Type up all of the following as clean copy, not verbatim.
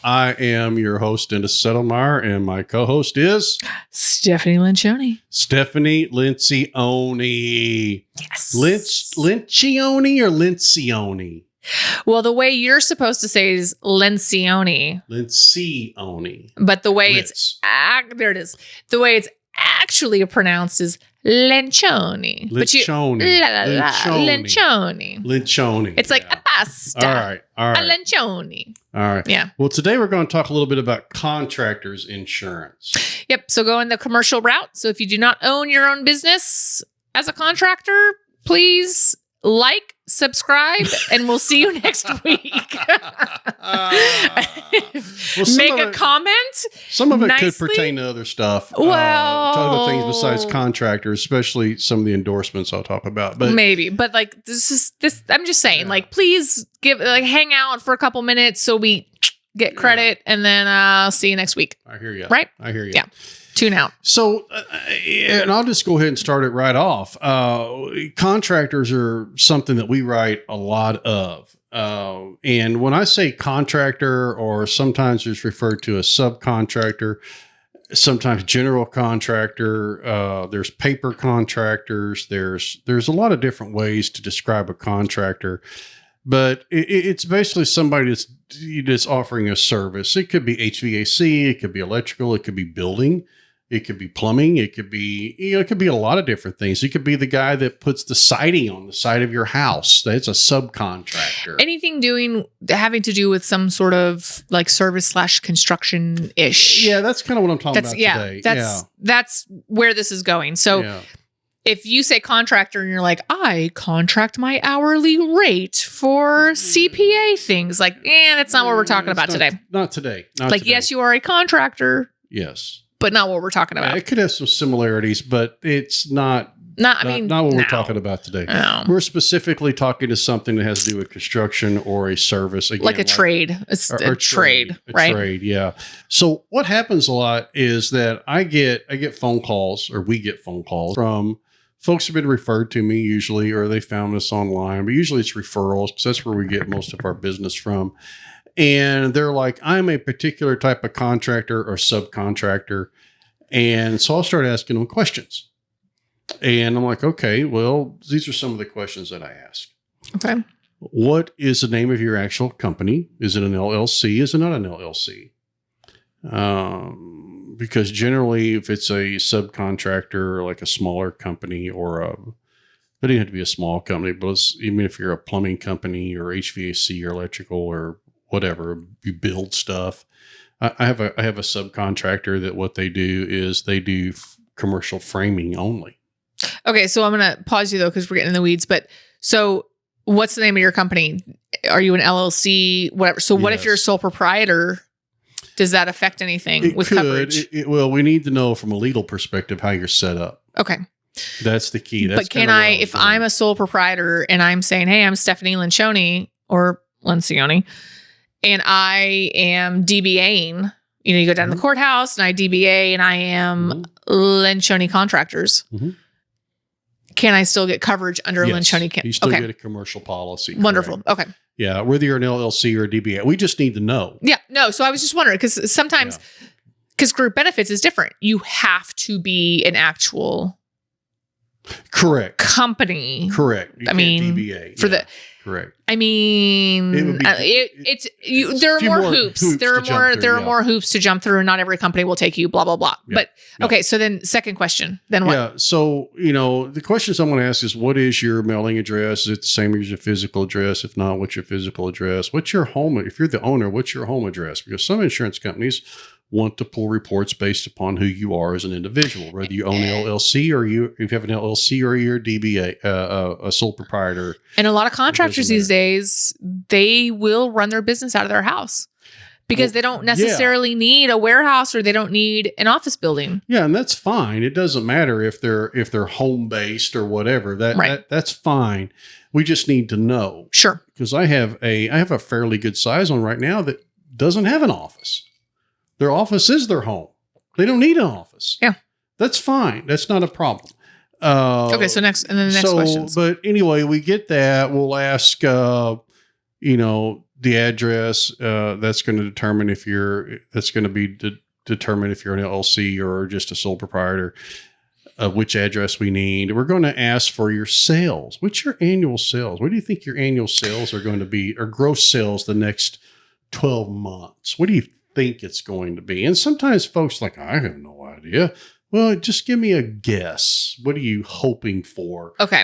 I am your host, Settlemoir, and my co-host is Stephanie Lencioni. Stephanie Lencioni. Yes. Lencioni or Lencioni? Well, the way you're supposed to say it is Lencioni. Lencioni. But the way there it is. The way it's actually pronounced is Lencioni. Lencioni. Lencioni. Lencioni. It's like a pasta. All right. A Lencioni. All right. Yeah. Well, today we're going to talk a little bit about contractors insurance. Yep. So go in the commercial route. So if you do not own your own business as a contractor, please like, subscribe, and we'll see you next week. Make a comment. Some of it nicely. could pertain to other stuff. Well, to other things besides contractors, especially some of the endorsements I'll talk about. But maybe. But like this. I'm just saying, please hang out for a couple minutes so we get credit, and then I'll see you next week. I hear you. Right? I hear you. Yeah. Tune out. So, and I'll just go ahead and start it right off. Contractors are something that we write a lot of. And when I say contractor, or sometimes it's referred to as subcontractor, sometimes general contractor, there's paper contractors, there's a lot of different ways to describe a contractor. But it's basically somebody that's offering a service. It could be HVAC, it could be electrical, it could be building. It could be plumbing. It could be, it could be a lot of different things. It could be the guy that puts the siding on the side of your house. That's a subcontractor. Anything having to do with some sort of like service / construction ish. Yeah, that's kind of what I'm talking about today. That's where this is going. So if you say contractor and you're like, I contract my hourly rate for CPA things, that's not what we're talking about today. Not today. Yes, you are a contractor. Yes. But not what we're talking about. It could have some similarities, but it's not what we're talking about today. No. We're specifically talking to something that has to do with construction or a service. Again, like a trade. It's a trade, right? Trade, yeah. So what happens a lot is that I get phone calls, or we get phone calls from folks who've been referred to me usually, or they found us online, but usually it's referrals because that's where we get most of our business from. And they're like, I'm a particular type of contractor or subcontractor. And so I'll start asking them questions. And I'm like, okay, well, these are some of the questions that I ask. Okay. What is the name of your actual company? Is it an LLC? Is it not an LLC? Because generally, if it's a subcontractor or like a smaller company it doesn't have to be a small company, but even if you're a plumbing company or HVAC or electrical or whatever, you build stuff. I have a subcontractor that what they do is they do commercial framing only. Okay, so I'm going to pause you though because we're getting in the weeds. But so, what's the name of your company? Are you an LLC? Whatever. So, what if you're a sole proprietor? Does that affect anything with coverage? Well, we need to know from a legal perspective how you're set up. Okay, that's the key. But can I, if I'm a sole proprietor and I'm saying, "Hey, I'm Stephanie Lencioni or Lencioni," and I am DBAing, you go down to the courthouse and I DBA and I am Lencioni Contractors. Mm-hmm. Can I still get coverage under Lencioni? You still get a commercial policy. Wonderful. Correct. Okay. Yeah. Whether you're an LLC or a DBA, we just need to know. Yeah. No. So I was just wondering because sometimes, because group benefits is different. You have to be an actual company. Correct. You I mean, DBA. Correct. I mean, there are more hoops. There are more hoops to jump through, and not every company will take you. Blah blah blah. Yeah. But okay, so then second question. Then what? Yeah. So the questions I'm going to ask is, what is your mailing address? Is it the same as your physical address? If not, what's your physical address? What's your home? If you're the owner, what's your home address? Because some insurance companies want to pull reports based upon who you are as an individual, whether you own an LLC or if you have an LLC or you're a DBA, a sole proprietor. And a lot of contractors these days, they will run their business out of their house because they don't necessarily need a warehouse or they don't need an office building. Yeah, and that's fine. It doesn't matter if they're home based or whatever. That's fine. We just need to know. Sure. Because I have a fairly good size one right now that doesn't have an office. Their office is their home. They don't need an office. Yeah. That's fine. That's not a problem. Okay. So next questions. But anyway, we get that. We'll ask, the address, that's going to determine if determine if you're an LLC or just a sole proprietor, which address we need. We're going to ask for your sales. What's your annual sales? What do you think your annual sales are going to be, or gross sales the next 12 months? What do you think it's going to be? And sometimes folks are like, I have no idea. Well, just give me a guess. What are you hoping for? Okay.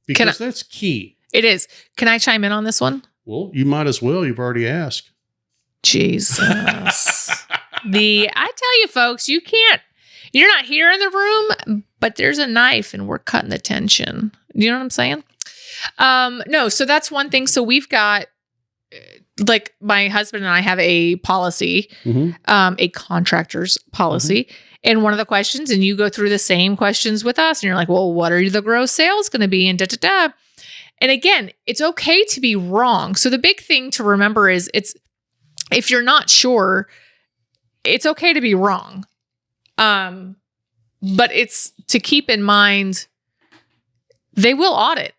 Because that's key. It is. Can I chime in on this one? Well, you might as well. You've already asked. Jesus. I tell you, folks, you're not here in the room, but there's a knife and we're cutting the tension. You know what I'm saying? No, so that's one thing. So we've got, like, my husband and I have a policy, a contractor's policy. And one of the questions, and you go through the same questions with us, and you're like, well, what are the gross sales going to be? And da-da-da. And again, it's okay to be wrong. So the big thing to remember is if you're not sure, it's okay to be wrong. But it's to keep in mind, they will audit.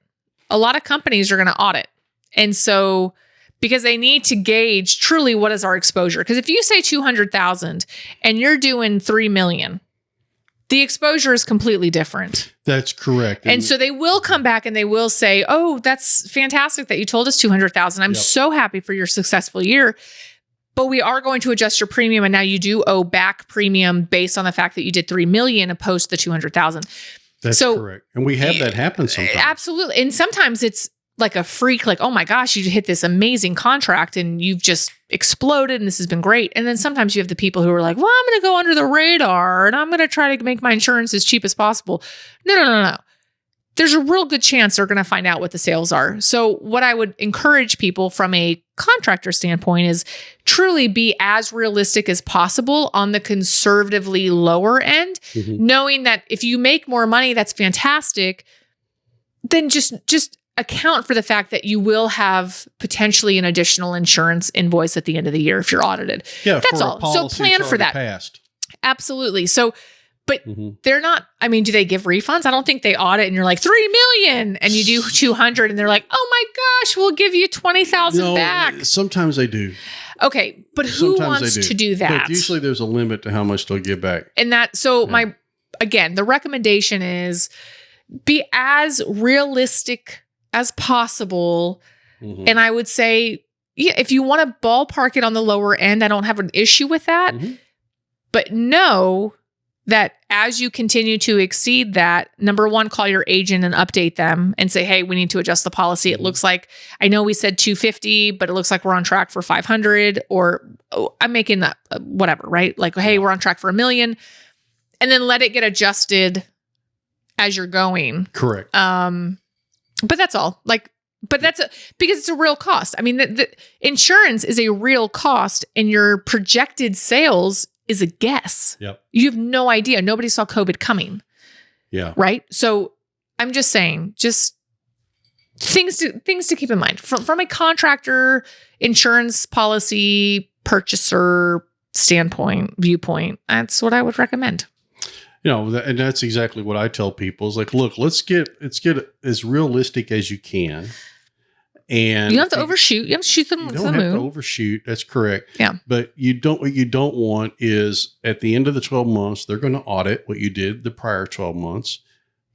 A lot of companies are going to audit. And so, because they need to gauge truly what is our exposure. Because if you say 200,000 and you're doing 3 million, the exposure is completely different. That's correct. And so they will come back and they will say, oh, that's fantastic that you told us 200,000. I'm so happy for your successful year. But we are going to adjust your premium. And now you do owe back premium based on the fact that you did 3 million opposed to the 200,000. That's correct. And we have that happen sometimes. Absolutely. And sometimes it's like a freak, like, oh my gosh, you hit this amazing contract and you've just exploded and this has been great. And then sometimes you have the people who are like, well, I'm going to go under the radar and I'm going to try to make my insurance as cheap as possible. No. There's a real good chance they're going to find out what the sales are. So what I would encourage people from a contractor standpoint is truly be as realistic as possible on the conservatively lower end, knowing that if you make more money, that's fantastic. Then just account for the fact that you will have potentially an additional insurance invoice at the end of the year if you're audited. Yeah, that's all. So plan for that. Passed. Absolutely. So, but they're not, I mean, do they give refunds? I don't think they audit and you're like 3 million and you do 200 and they're like, oh my gosh, we'll give you 20,000 back. Sometimes they do. Okay. But who wants to do that? But usually there's a limit to how much they'll give back. And again, the recommendation is be as realistic as possible. And I would say, yeah, if you want to ballpark it on the lower end, I don't have an issue with that. But know that as you continue to exceed that, number one, call your agent and update them and say, hey, we need to adjust the policy. It looks like, I know we said 250, but it looks like we're on track for 500, or I'm making that whatever, right? Like, hey, we're on track for 1 million. And then let it get adjusted as you're going. Correct. But that's all. Because it's a real cost. I mean, the insurance is a real cost, and your projected sales is a guess. Yep. You have no idea. Nobody saw COVID coming. Yeah. Right. So I'm just saying, just things to keep in mind from a contractor, insurance policy, purchaser viewpoint. That's what I would recommend. And that's exactly what I tell people is like, look, let's get as realistic as you can. And you don't have to overshoot. You have to shoot them to the moon. You don't have to overshoot. That's correct. Yeah. But what you don't want is at the end of the 12 months, they're going to audit what you did the prior 12 months.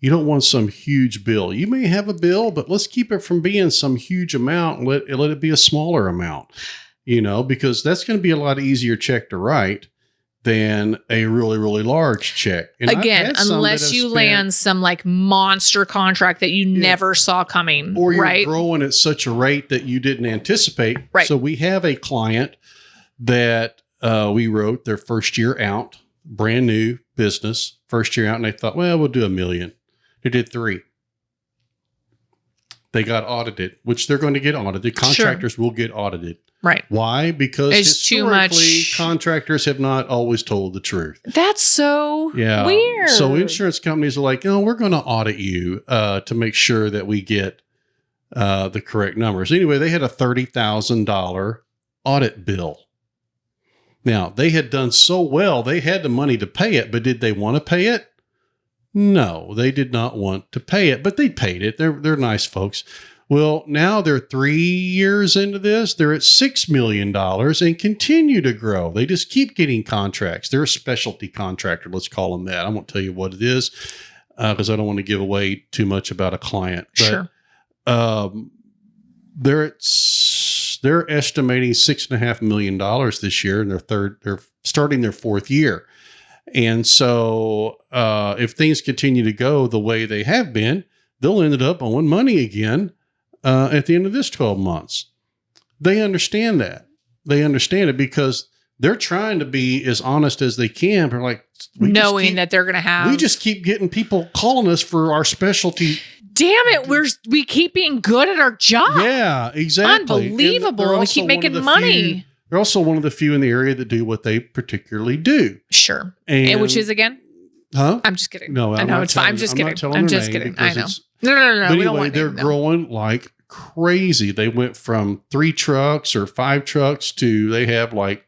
You don't want some huge bill. You may have a bill, but let's keep it from being some huge amount. Let it be a smaller amount, because that's going to be a lot easier check to write than a really, really large check. And again, unless you land some like monster contract that you never saw coming. Or you're growing at such a rate that you didn't anticipate. Right. So we have a client that we wrote their first year out, brand new business, first year out, and they thought, well, we'll do $1 million. They did 3. They got audited, which they're going to get audited. Contractors will get audited. Right. Why? Because it's historically, too much. Contractors have not always told the truth. That's so weird. So insurance companies are like, we're going to audit you to make sure that we get the correct numbers. Anyway, they had a $30,000 audit bill. Now, they had done so well, they had the money to pay it, but did they want to pay it? No, they did not want to pay it, but they paid it. They're nice folks. Well, now they're 3 years into this. They're at $6 million and continue to grow. They just keep getting contracts. They're a specialty contractor. Let's call them that. I won't tell you what it is because I don't want to give away too much about a client. But, Sure. they're estimating $6.5 million this year, and they're starting their 4th year. And so if things continue to go the way they have been, they'll end up owing money again at the end of this 12 months. They understand that. They understand it because they're trying to be as honest as they can. But like, knowing that they're going to have. We just keep getting people calling us for our specialty. Damn it. We keep being good at our job. Yeah, exactly. Unbelievable. We keep making money. They're also one of the few in the area that do what they particularly do. Sure. And which is again? Huh? I'm just kidding. No, I know it's fine. I'm just kidding. I'm just kidding. I know. No. But anyway, they're growing like crazy. They went from 3 trucks or 5 trucks to they have like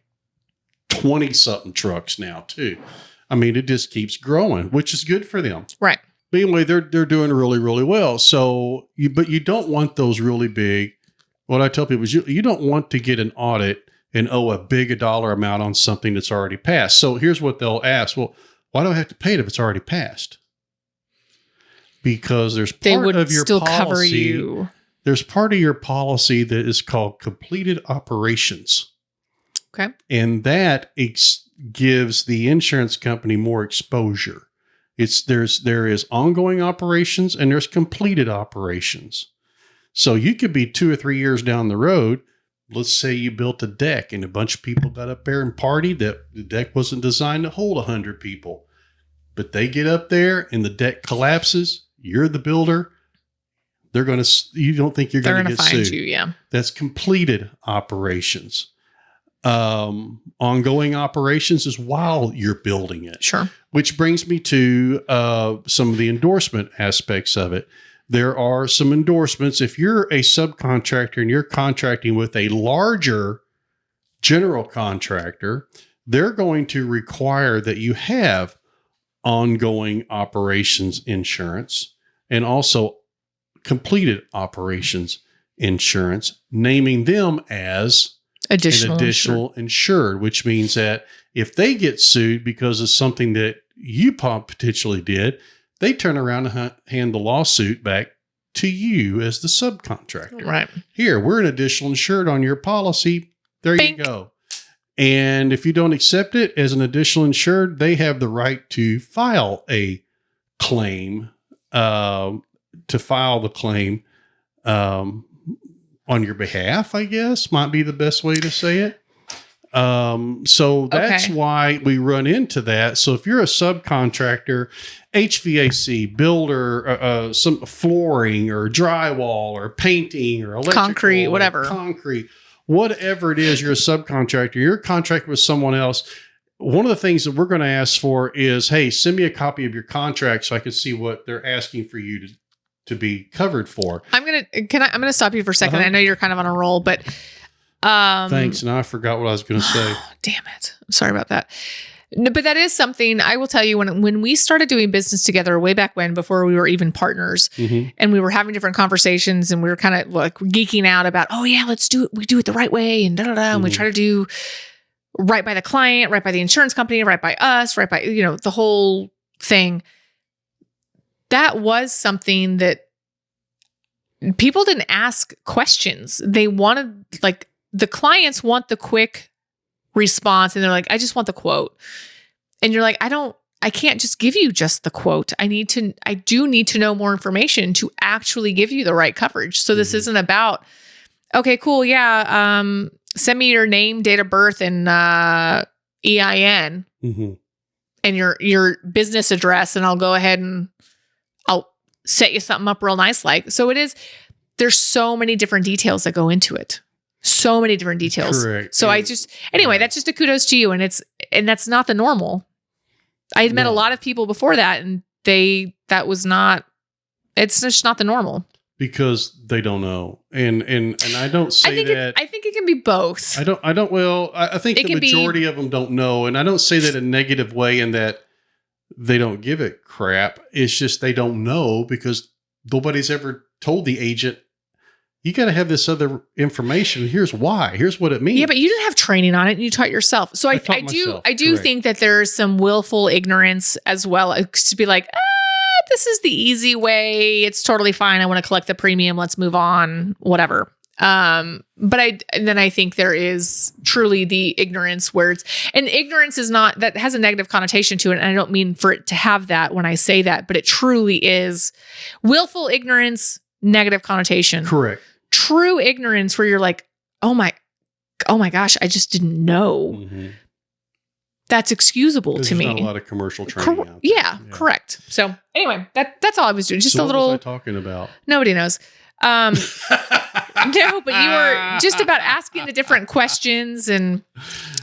20 something trucks now too. I mean, it just keeps growing, which is good for them. Right. But anyway, they're doing really, really well. So but you don't want those really big. What I tell people is you don't want to get an audit and owe a big dollar amount on something that's already passed. So here's what they'll ask. Well, why do I have to pay it if it's already passed? Because there's part of your still policy. Cover you. There's part of your policy that is called completed operations. Okay. And that gives the insurance company more exposure. There is ongoing operations and there's completed operations. So you could be 2 or 3 years down the road. Let's say you built a deck and a bunch of people got up there and partied. That the deck wasn't designed to hold 100 people. But they get up there and the deck collapses. You're the builder. You don't think you're going to get find sued. You, yeah. That's completed operations. Ongoing operations is while you're building it. Sure. Which brings me to some of the endorsement aspects of it. There are some endorsements. If you're a subcontractor and you're contracting with a larger general contractor, they're going to require that you have ongoing operations insurance and also completed operations insurance, naming them as an additional insured, which means that if they get sued because of something that you potentially did, they turn around and hand the lawsuit back to you as the subcontractor. Right. Here, we're an additional insured on your policy. There Bink. you go. And if you don't accept it as an additional insured, they have the right to file a claim, on your behalf, I guess, might be the best way to say it. So that's why we run into that. So if you're a subcontractor, HVAC, builder, some flooring or drywall or painting or electrical, concrete, whatever, whatever it is, you're a subcontractor, you're contracting with someone else. One of the things that we're going to ask for is, hey, send me a copy of your contract so I can see what they're asking for you to be covered for. I'm going to stop you for a second. I know you're kind of on a roll, but thanks. Now I forgot what I was going to say. Damn it. I'm sorry about that. No, but that is something I will tell you when we started doing business together way back when, before we were even partners, and we were having different conversations and we were kind of like geeking out about, oh yeah, let's do it. We do it the right way and and we try to do right by the client, right by the insurance company, right by us, right by, the whole thing. That was something that people didn't ask questions. They wanted, like, the clients want the quick response and they're like, I just want the quote. And you're like, I can't just give you just the quote. I do need to know more information to actually give you the right coverage. So this isn't about, okay, cool. Yeah. Send me your name, date of birth, and EIN and your business address. And I'll go ahead and I'll set you something up real nice. So there's so many different details that go into it. So many different details. Correct. So that's just a kudos to you. And that's not the normal. I had met a lot of people before that and it's just not the normal. Because they don't know. And I don't say that. I think it can be both. I think the majority of them don't know. And I don't say that in a negative way in that they don't give a crap. It's just they don't know because nobody's ever told the agent you got to have this other information. Here's why. Here's what it means. Yeah, but you didn't have training on it and you taught yourself. So I do Correct. think that there's some willful ignorance as well, to be like, this is the easy way. It's totally fine. I want to collect the premium. Let's move on, whatever. And then I think there is truly the ignorance and ignorance is not, that has a negative connotation to it. And I don't mean for it to have that when I say that, but it truly is willful ignorance, negative connotation. Correct. True ignorance where you're like, oh my gosh, I just didn't know. Mm-hmm. That's excusable to me. There's not a lot of commercial training out there. Yeah, correct. So anyway, that's all I was doing. Just so a little. What was I talking about? Nobody knows. No, but you were just about asking the different questions and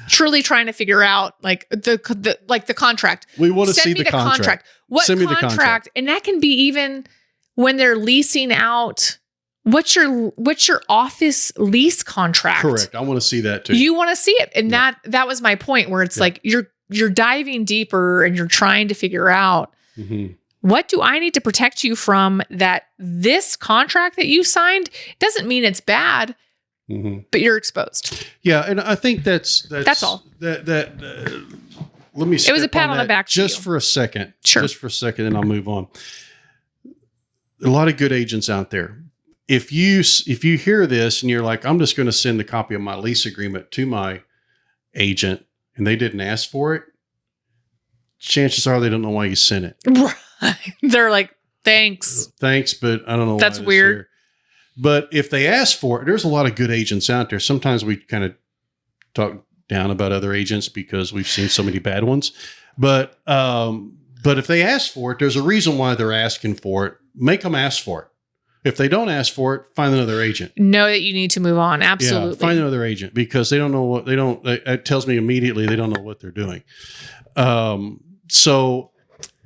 truly trying to figure out like the contract. We want to Send see me the contract. What Send me the contract? contract. And that can be even when they're leasing out. What's your office lease contract? Correct. I want to see that too. You want to see it. And that was my point where it's like you're diving deeper and you're trying to figure out what do I need to protect you from, that this contract that you signed doesn't mean it's bad, but you're exposed. Yeah. And I think that's all. Let me It was a pat on the back just for a second. Sure. Just for a second, and I'll move on. A lot of good agents out there. If you hear this and you're like, I'm just going to send a copy of my lease agreement to my agent and they didn't ask for it, chances are they don't know why you sent it. Right. They're like, thanks, but I don't know. That's why weird. here. But if they ask for it, there's a lot of good agents out there. Sometimes we kind of talk down about other agents because we've seen so many bad ones. But if they ask for it, there's a reason why they're asking for it. Make them ask for it. If they don't ask for it, find another agent. Know that you need to move on. Absolutely. Yeah, find another agent because they don't know what it tells me immediately they don't know what they're doing. So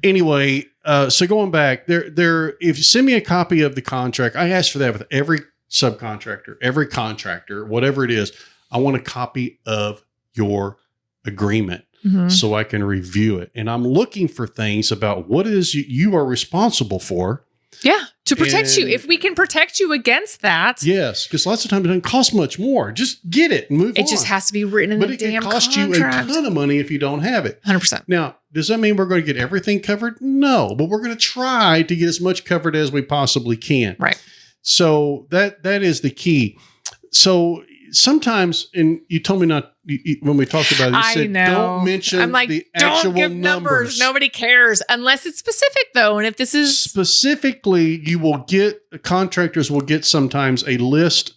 anyway, so going back there, if you send me a copy of the contract, I ask for that with every subcontractor, every contractor, whatever it is. I want a copy of your agreement so I can review it. And I'm looking for things about what it is you are responsible for. Yeah, to protect you. If we can protect you against that. Yes, because lots of times it doesn't cost much more. Just get it and move on. It just has to be written in the damn contract. But it can cost you a ton of money if you don't have it. 100%. Now, does that mean we're going to get everything covered? No, but we're going to try to get as much covered as we possibly can. Right. So that is the key. So sometimes, and you told me not, when we talked about it, you said, don't mention the actual don't give numbers. Nobody cares unless it's specific though. And if this is specifically, contractors will get sometimes a list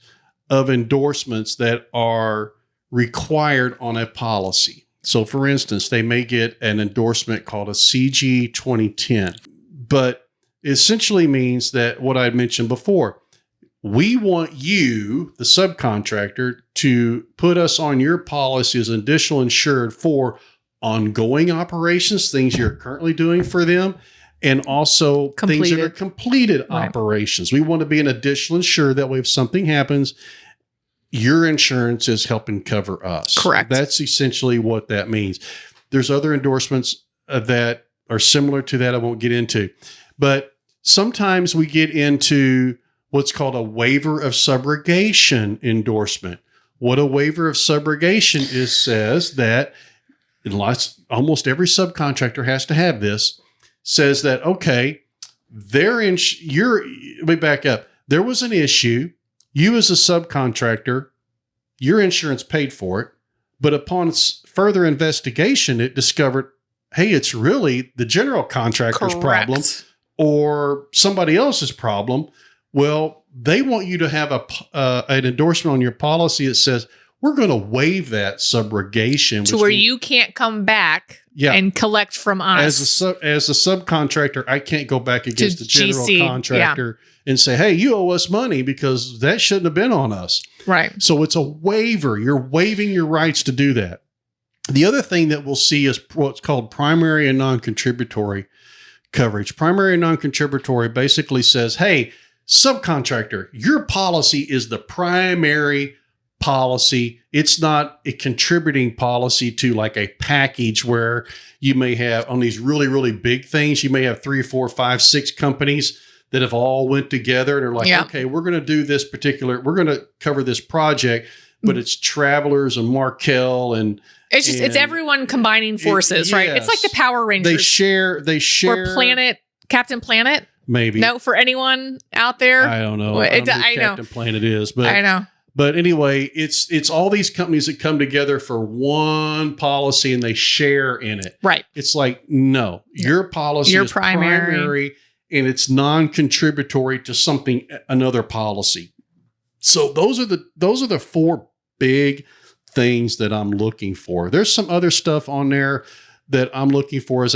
of endorsements that are required on a policy. So for instance, they may get an endorsement called a CG 2010, but it essentially means that what I mentioned before, we want you, the subcontractor, to put us on your policy as an additional insured for ongoing operations, things you're currently doing for them, and also things that are completed operations. We want to be an additional insured. That way, if something happens, your insurance is helping cover us. Correct. That's essentially what that means. There's other endorsements that are similar to that I won't get into. But sometimes we get into what's called a waiver of subrogation endorsement. What a waiver of subrogation is says that, almost every subcontractor has to have this, says that, okay, let me back up. There was an issue. You as a subcontractor, your insurance paid for it. But upon further investigation, it discovered, hey, it's really the general contractor's problem or somebody else's problem. Well, they want you to have an endorsement on your policy that says, we're going to waive that subrogation. To where you can't come back and collect from us. As a subcontractor, I can't go back against the general GC, contractor and say, hey, you owe us money because that shouldn't have been on us. Right. So it's a waiver. You're waiving your rights to do that. The other thing that we'll see is what's called primary and non-contributory coverage. Primary and non-contributory basically says, hey, subcontractor, your policy is the primary policy. It's not a contributing policy to like a package where you may have on these really, really big things, you may have 3, 4, 5, 6 companies that have all went together and are like, okay, we're going to do this we're going to cover this project, but it's Travelers and Markel and it's everyone combining forces, right? It's like the Power Rangers. They share or Captain Planet. Maybe. No, for anyone out there. I don't know. I know who Captain Planet is, but I know. But anyway, it's all these companies that come together for one policy and they share in it. Right. It's like, no, your policy is primary and it's non-contributory to another policy. So those are the four big things that I'm looking for. There's some other stuff on there that I'm looking for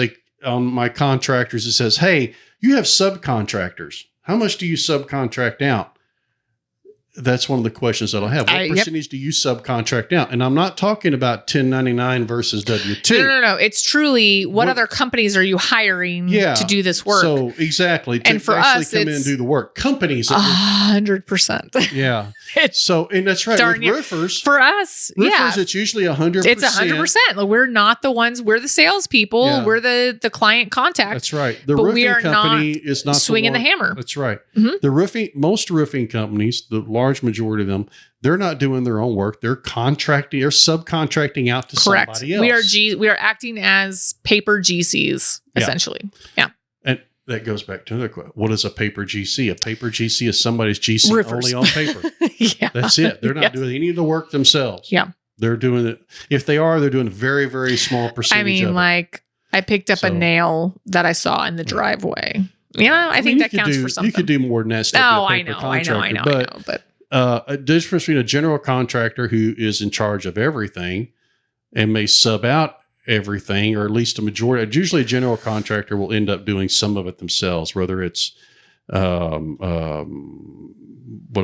on my contractors. It says, hey, you have subcontractors. How much do you subcontract out? That's one of the questions that I'll have. What percentage do you subcontract out? And I'm not talking about 1099 versus W-2. No. It's truly what other companies are you hiring to do this work? So exactly. And for us, come in and do the work. Companies. 100%. Yeah. And that's right. With roofers. For us, it's usually 100%. It's 100%. Like, we're not the ones. We're the salespeople. Yeah. We're the client contact. That's right. The roofing company is not swinging the hammer. That's right. Mm-hmm. Most roofing companies, the large majority of them, they're not doing their own work. They're contracting or subcontracting out to somebody else. We are acting as paper GCs essentially. Yeah. And that goes back to another question. What is a paper GC? A paper GC is somebody's GC Roofers. only on paper. That's it. They're not doing any of the work themselves. Yeah. They're doing it. If they are, they're doing a very, very small percentage of it. I picked up a nail that I saw in the driveway. Yeah, I think that counts for something. You could do more than that. I know. But a difference between a general contractor who is in charge of everything and may sub out everything, or at least a majority. Usually a general contractor will end up doing some of it themselves, whether it's what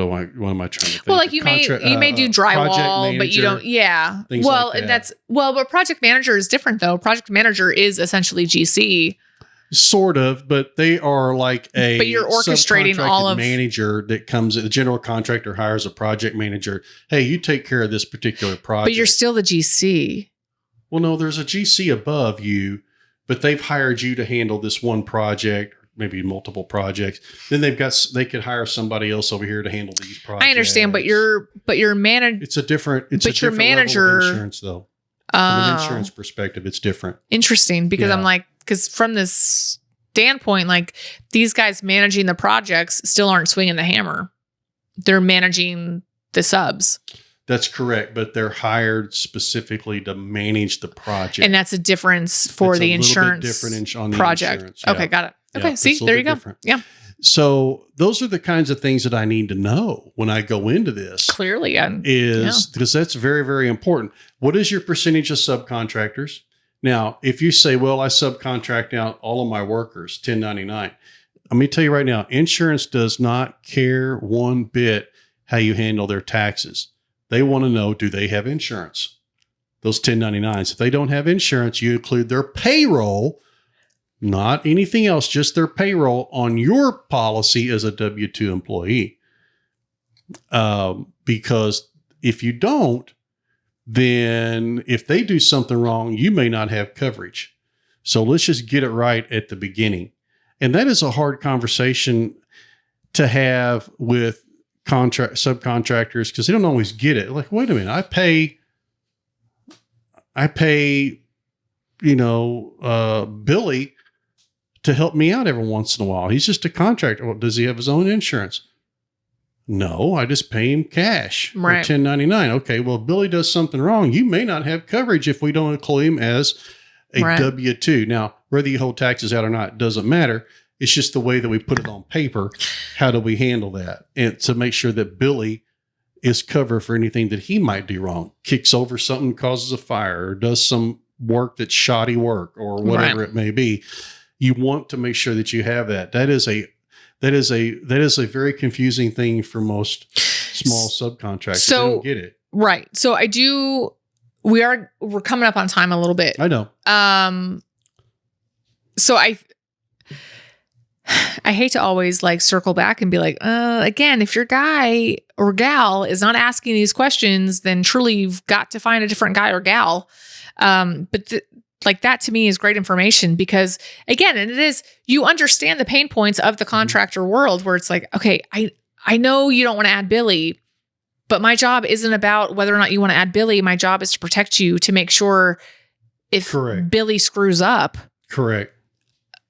am I trying to think? Well, like you may do drywall, but you don't. Yeah. Well, like that. But project manager is different though. Project manager is essentially GC. Sort of, but they are like but you're orchestrating all of manager that comes. The general contractor hires a project manager. Hey, you take care of this particular project. But you're still the GC. Well, no, there's a GC above you, but they've hired you to handle this one project, or maybe multiple projects. Then they could hire somebody else over here to handle these projects. I understand, but your manager. It's a different level of insurance though. From an insurance perspective, it's different. Interesting, because I'm like, because from this standpoint, like these guys managing the projects still aren't swinging the hammer. They're managing the subs. That's correct, but they're hired specifically to manage the project. And that's a difference for the insurance different on the project. Insurance. Yeah. Okay, got it. Okay, see, there you go. Different. Yeah. So those are the kinds of things that I need to know when I go into this. Clearly, because that's very, very important. What is your percentage of subcontractors? Now, if you say, well, I subcontract out all of my workers, 1099, let me tell you right now, insurance does not care one bit how you handle their taxes. They want to know, do they have insurance? Those 1099s. If they don't have insurance, you include their payroll, not anything else, just their payroll on your policy as a W-2 employee. Because if you don't, then if they do something wrong, you may not have coverage. So let's just get it right at the beginning. And that is a hard conversation to have with subcontractors, because they don't always get it. Like, wait a minute, I pay, Billy to help me out every once in a while. He's just a contractor. Well, does he have his own insurance? No, I just pay him cash. Right. 1099. Okay, well, if Billy does something wrong, you may not have coverage if we don't include him as a W-2. Now, whether you hold taxes out or not doesn't matter. It's just the way that we put it on paper. How do we handle that? And to make sure that Billy is covered for anything that he might do wrong, kicks over something, causes a fire, or does some work that's shoddy work, or whatever it may be. You want to make sure that you have that. That is a very confusing thing for most small subcontractors. So, they don't get it. Right. So we're coming up on time a little bit. I know. So I hate to always like circle back and be like, again, if your guy or gal is not asking these questions, then truly you've got to find a different guy or gal. But Like that to me is great information because again, and it is, you understand the pain points of the contractor world where it's like, okay, I know you don't want to add Billy, but my job isn't about whether or not you want to add Billy. My job is to protect you, to make sure if Billy screws up,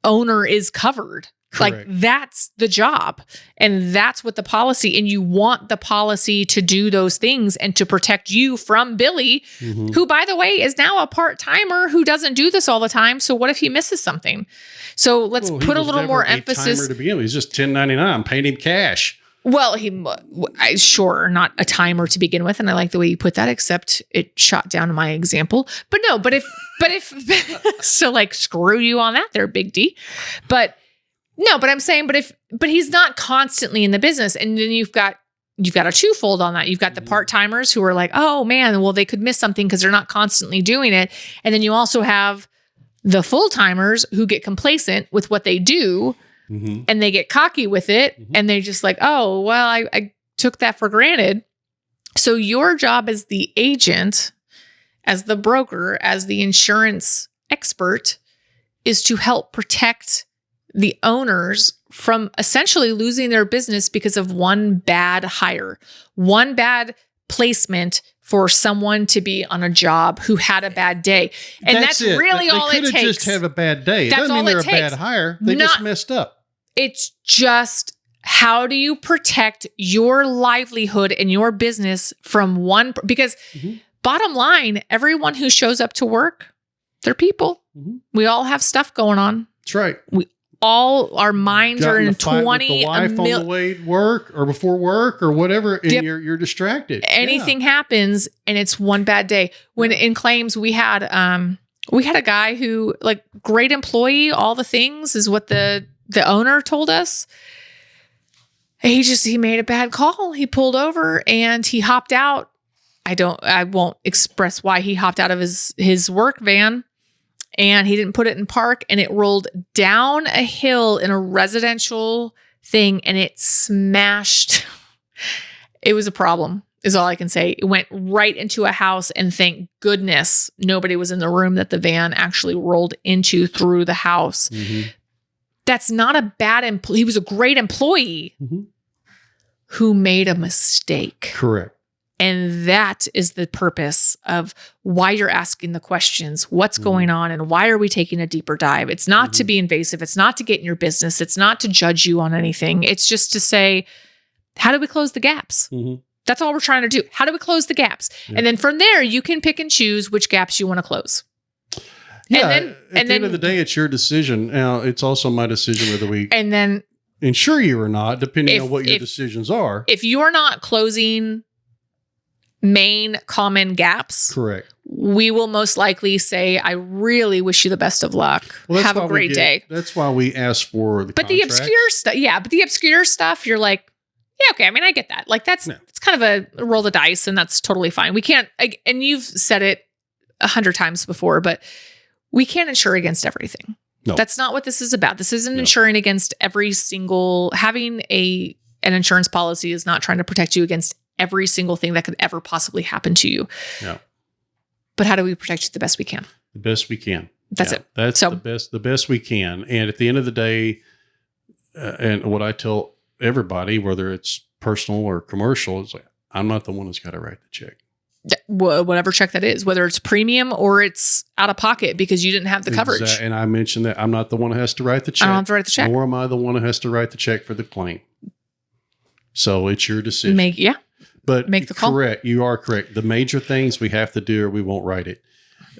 owner is covered. Like that's the job. And that's what the policy, and you want the policy to do those things and to protect you from Billy, who by the way is now a part-timer who doesn't do this all the time. So what if he misses something? So let's put a little more emphasis. To begin with. He's just 1099. I'm paying him cash. Well, sure, not a timer to begin with. And I like the way you put that, except it shot down my example. But if, so like screw you on that there, Big D. But I'm saying, but he's not constantly in the business. And then you've got a twofold on that. You've got the part-timers who are like, oh man, well, they could miss something because they're not constantly doing it. And then you also have the full-timers who get complacent with what they do and they get cocky with it. And they're just like, oh, well, I took that for granted. So your job as the agent, as the broker, as the insurance expert is to help protect the owners from essentially losing their business because of one bad hire, one bad placement for someone to be on a job who had a bad day. And that's really all it takes. They could just have a bad day. It doesn't mean they're a bad hire. They just messed up. It's just, how do you protect your livelihood and your business from one? Because bottom line, everyone who shows up to work, they're people. We all have stuff going on. That's right. All our minds are in 20 the wife on the way to work or before work or whatever, and you're distracted. Anything happens, and it's one bad day. When in claims, we had a guy who, like, great employee, all the things is what the owner told us. He made a bad call. He pulled over and he hopped out. I won't express why he hopped out of his work van. And he didn't put it in park, and it rolled down a hill in a residential thing, and it smashed. It was a problem, is all I can say. It went right into a house, and thank goodness nobody was in the room that the van actually rolled into through the house. That's not a bad employee. He was a great employee who made a mistake. Correct. And that is the purpose of why you're asking the questions, what's going on, and why are we taking a deeper dive? It's not to be invasive. It's not to get in your business. It's not to judge you on anything. It's just to say, how do we close the gaps? That's all we're trying to do. How do we close the gaps? And then from there, you can pick and choose which gaps you want to close. Yeah. At the end of the day, it's your decision. Now, it's also my decision whether we insure you or not, depending on what your decisions are. If you're not closing main common gaps, correct, we will most likely say, I really wish you the best of luck. Have a great day. That's why we ask for the contracts. The obscure stuff. Yeah. But the obscure stuff, you're like, yeah, okay. I mean, I get that. Like it's kind of a roll the dice, and that's totally fine. We can't, and you've said it 100 times before, but we can't insure against everything. No. That's not what this is about. This isn't insuring against every single, having an insurance policy is not trying to protect you against every single thing that could ever possibly happen to you. Yeah. But how do we protect you the best we can? The best we can. That's it. That's the best we can. And at the end of the day, and what I tell everybody, whether it's personal or commercial, is like, I'm not the one that's got to write the check. Whatever check that is, whether it's premium or it's out of pocket because you didn't have the coverage. And I mentioned that I'm not the one who has to write the check. I don't have to write the check. Nor am I the one who has to write the check for the claim. So it's your decision. But make the call. Correct. You are correct. The major things we have to do or we won't write it.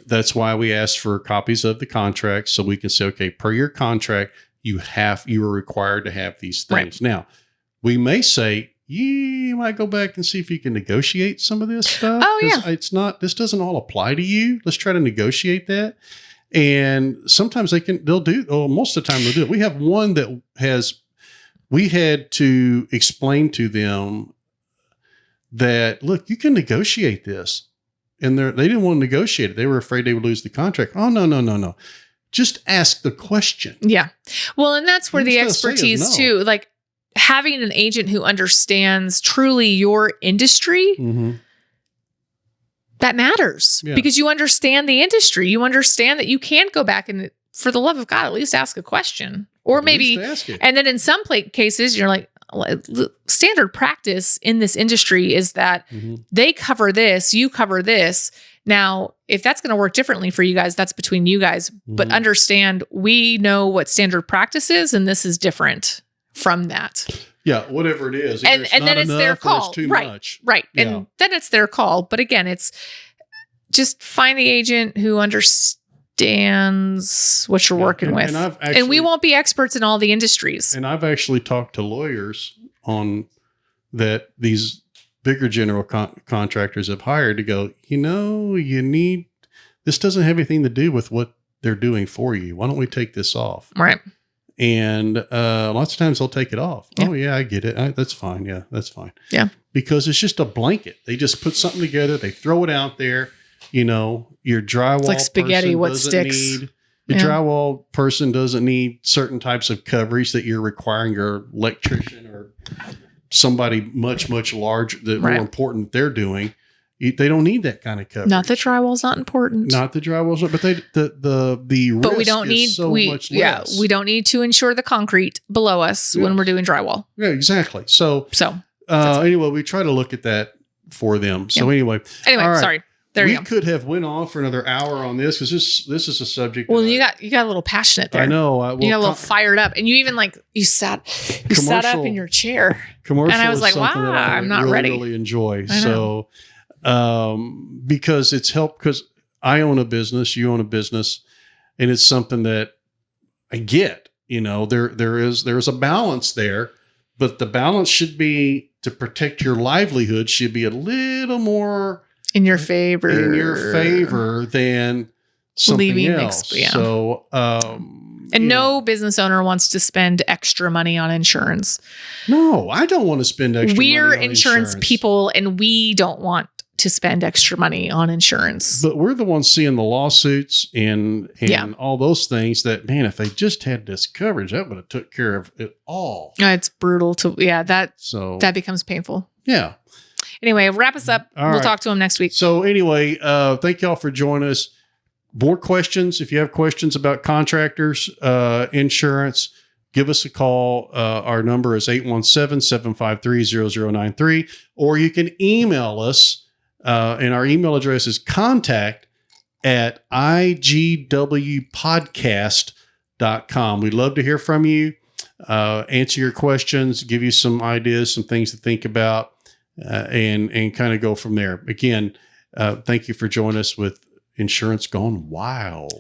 That's why we ask for copies of the contract so we can say, okay, per your contract, you are required to have these things. Right. Now, we may say, you might go back and see if you can negotiate some of this stuff. Oh, yeah. This doesn't all apply to you. Let's try to negotiate that. And sometimes they'll do, most of the time they'll do it. We have one that we had to explain to them that, look, you can negotiate this. And they didn't want to negotiate it. They were afraid they would lose the contract. Oh, no. Just ask the question. Yeah. Well, and that's where the expertise too, like having an agent who understands truly your industry, that matters because you understand the industry. You understand that you can't go back and, for the love of God, at least ask a question. Or maybe, and then in some cases, you're like, standard practice in this industry is that they cover this, you cover this. Now, if that's going to work differently for you guys, that's between you guys. But understand, we know what standard practice is, and this is different from that. Yeah, whatever it is. And then it's their call. It's too much. Right. Yeah. And then it's their call. But again, it's just find the agent who understands what you're working with. And we won't be experts in all the industries. And I've actually talked to lawyers on that these bigger general contractors have hired to go, this doesn't have anything to do with what they're doing for you. Why don't we take this off? Right. And lots of times they'll take it off. Yeah. Oh, yeah, I get it. That's fine. Yeah, that's fine. Yeah. Because it's just a blanket. They just put something together. They throw it out there. Your drywall it's like spaghetti, what sticks. Your drywall person doesn't need certain types of coverage that you're requiring your electrician or somebody much, much larger, more important they're doing. They don't need that kind of coverage. Not that drywall's not important. Not the drywall's not, but the risk but we don't need much less. We don't need to insure the concrete below us when we're doing drywall. Yeah, exactly. So anyway, we try to look at that for them. So anyway, right. Sorry. There you go. We could have went on for another hour on this because this is a subject. Well, you got a little passionate there. I know. You got a little fired up, and you even you sat up in your chair. Commercial, and I was like, "Wow, I'm not ready." Really enjoy so because it's helped because I own a business, you own a business, and it's something that I get. There's a balance there, but the balance should be to protect your livelihood should be a little more. In your favor than something else. So, no business owner wants to spend extra money on insurance. No, I don't want to spend extra money on insurance people, and we don't want to spend extra money on insurance. But we're the ones seeing the lawsuits and all those things that, man, if they just had this coverage, that would have took care of it all. It's brutal that becomes painful. Yeah. Anyway, wrap us up. We'll talk to him next week. So anyway, thank y'all for joining us. More questions. If you have questions about contractors, insurance, give us a call. Our number is 817-753-0093, or you can email us. And our email address is contact@igwpodcast.com. We'd love to hear from you, answer your questions, give you some ideas, some things to think about. And kind of go from there. Again, thank you for joining us with Insurance Gone Wild.